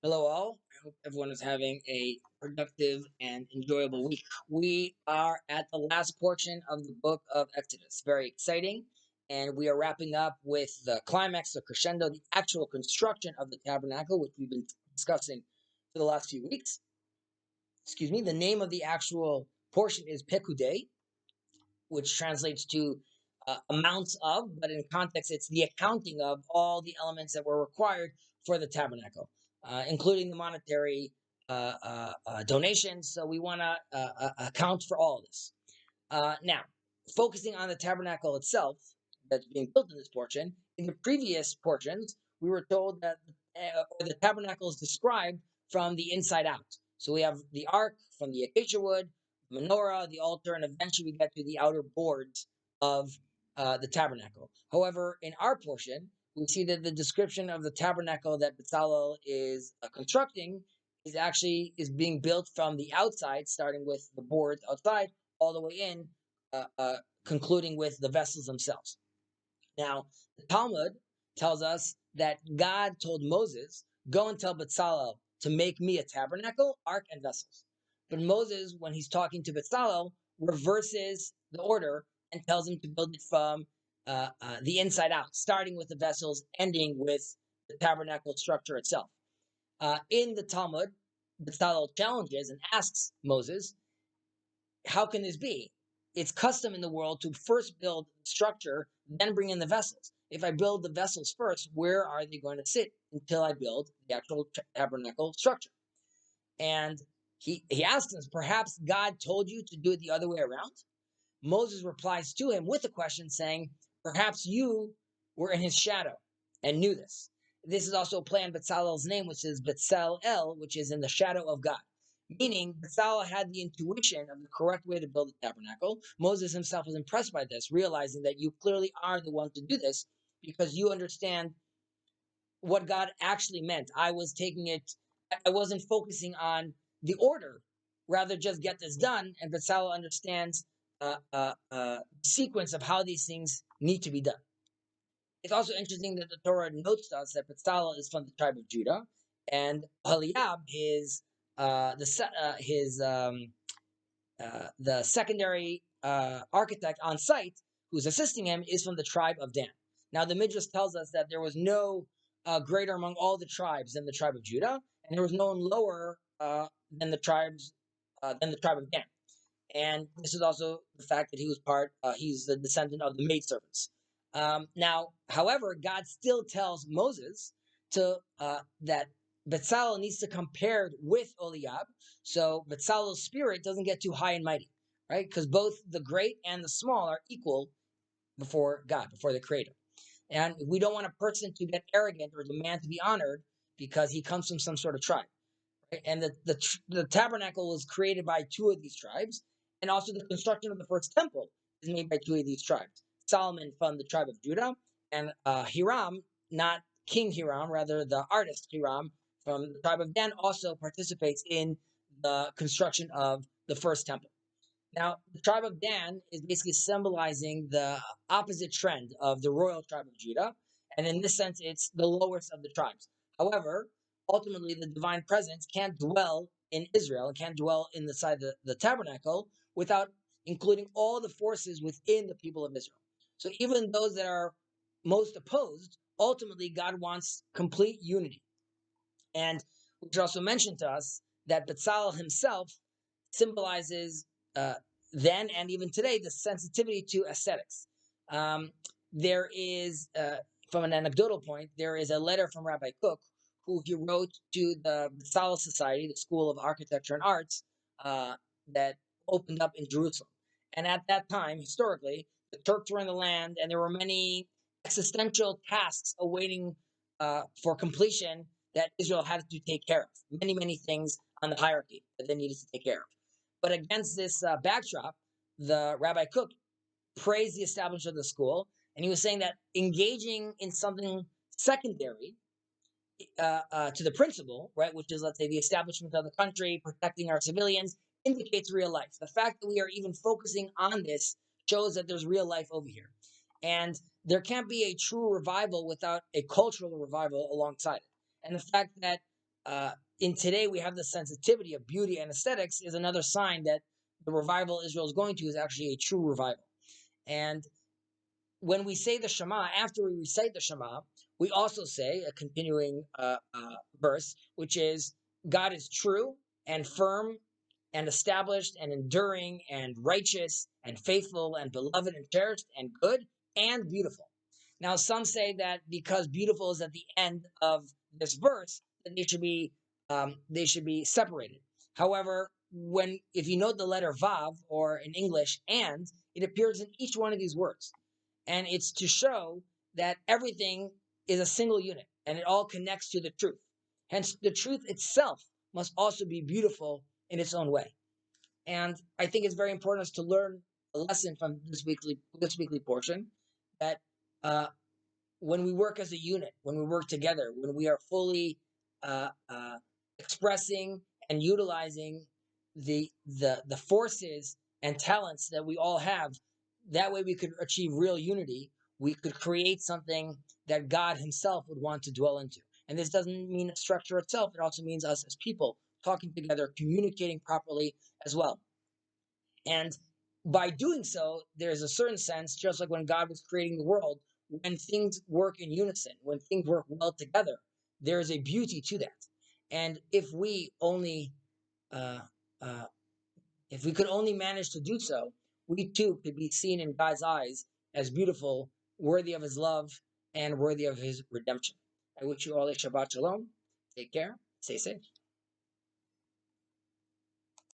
Hello, all. I hope everyone is having a productive and enjoyable week. We are at the last portion of the book of Exodus. Very exciting. And we are wrapping up with the climax, the crescendo, the actual construction of the tabernacle, which we've been discussing for the last few weeks. Excuse me. The name of the actual portion is Pekudei, which translates to amounts of, but in context, it's the accounting of all the elements that were required for the tabernacle, including the monetary donations. So we want to account for all of this. Now, focusing on the tabernacle itself that's being built in this portion, in the previous portions, we were told that the tabernacle is described from the inside out. So we have the ark from the acacia wood, menorah, the altar, and eventually we get to the outer boards of the tabernacle. However, in our portion, we see that the description of the tabernacle that Bezalel is constructing is being built from the outside, starting with the boards outside, all the way in, concluding with the vessels themselves. Now, the Talmud tells us that God told Moses, "Go and tell Bezalel to make me a tabernacle, ark, and vessels." But Moses, when he's talking to Bezalel, reverses the order and tells him to build it from the inside out, starting with the vessels, ending with the tabernacle structure itself. In the Talmud, Bezalel challenges and asks Moses, how can this be? It's custom in the world to first build the structure, then bring in the vessels. If I build the vessels first, where are they going to sit until I build the actual tabernacle structure? And he asks us, perhaps God told you to do it the other way around? Moses replies to him with a question saying, perhaps you were in his shadow and knew this. This is also a play on Bezalel's name, which is Betzalel, which is in the shadow of God. Meaning, Bezalel had the intuition of the correct way to build the tabernacle. Moses himself was impressed by this, realizing that you clearly are the one to do this because you understand what God actually meant. I wasn't focusing on the order, rather just get this done. And Bezalel understands the sequence of how these things need to be done. It's also interesting that the Torah notes to us that Bezalel is from the tribe of Judah, and Eliab, the secondary architect on site who's assisting him, is from the tribe of Dan. Now, the Midrash tells us that there was no greater among all the tribes than the tribe of Judah, and there was no one lower than the tribe of Dan. And this is also the fact that he's the descendant of the maidservants. Now, however, God still tells Moses that Bezalel needs to compare with Eliab, so Bezalel's spirit doesn't get too high and mighty, right? Because both the great and the small are equal before God, before the Creator. And we don't want a person to get arrogant or demand to be honored because he comes from some sort of tribe. Right? And the tabernacle was created by two of these tribes, and also the construction of the first temple is made by two of these tribes. Solomon from the tribe of Judah, and Hiram, not King Hiram, rather the artist Hiram from the tribe of Dan, also participates in the construction of the first temple. Now, the tribe of Dan is basically symbolizing the opposite trend of the royal tribe of Judah, and in this sense, it's the lowest of the tribes. However, ultimately, the divine presence can't dwell in Israel and can't dwell inside the tabernacle without including all the forces within the people of Israel. So even those that are most opposed, ultimately, God wants complete unity. And we should also mention to us that Bezalel himself symbolizes then and even today the sensitivity to aesthetics. There is, from an anecdotal point, there is a letter from Rabbi Kook who he wrote to the Bezalel Society, the School of Architecture and Arts, that opened up in Jerusalem. And at that time, historically, the Turks were in the land, and there were many existential tasks awaiting for completion that Israel had to take care of. Many, many things on the hierarchy that they needed to take care of. But against this backdrop, the Rabbi Kook praised the establishment of the school, and he was saying that engaging in something secondary to the principle, right, which is, let's say, the establishment of the country, protecting our civilians, indicates real life. The fact that we are even focusing on this shows that there's real life over here. And there can't be a true revival without a cultural revival alongside it. And the fact that in today we have the sensitivity of beauty and aesthetics is another sign that the revival Israel is going to is actually a true revival. And when we say the Shema, after we recite the Shema, we also say a continuing verse, which is God is true and firm and established and enduring and righteous and faithful and beloved and cherished and good and beautiful. Now, some say that because beautiful is at the end of this verse, that they should be separated. However, if you note the letter Vav, or in English and, it appears in each one of these words. And it's to show that everything is a single unit and it all connects to the truth. Hence, the truth itself must also be beautiful in its own way. And I think it's very important to learn a lesson from this weekly portion that when we work as a unit, when we work together, when we are fully expressing and utilizing the forces and talents that we all have, that way we could achieve real unity. We could create something that God Himself would want to dwell into. And this doesn't mean a structure itself; it also means us as people talking together, communicating properly as well. And by doing so, there's a certain sense, just like when God was creating the world, when things work in unison, when things work well together, there is a beauty to that. And uh, uh, if we could only manage to do so, we too could be seen in God's eyes as beautiful, worthy of His love, and worthy of His redemption. I wish you all a Shabbat Shalom. Take care. Stay safe.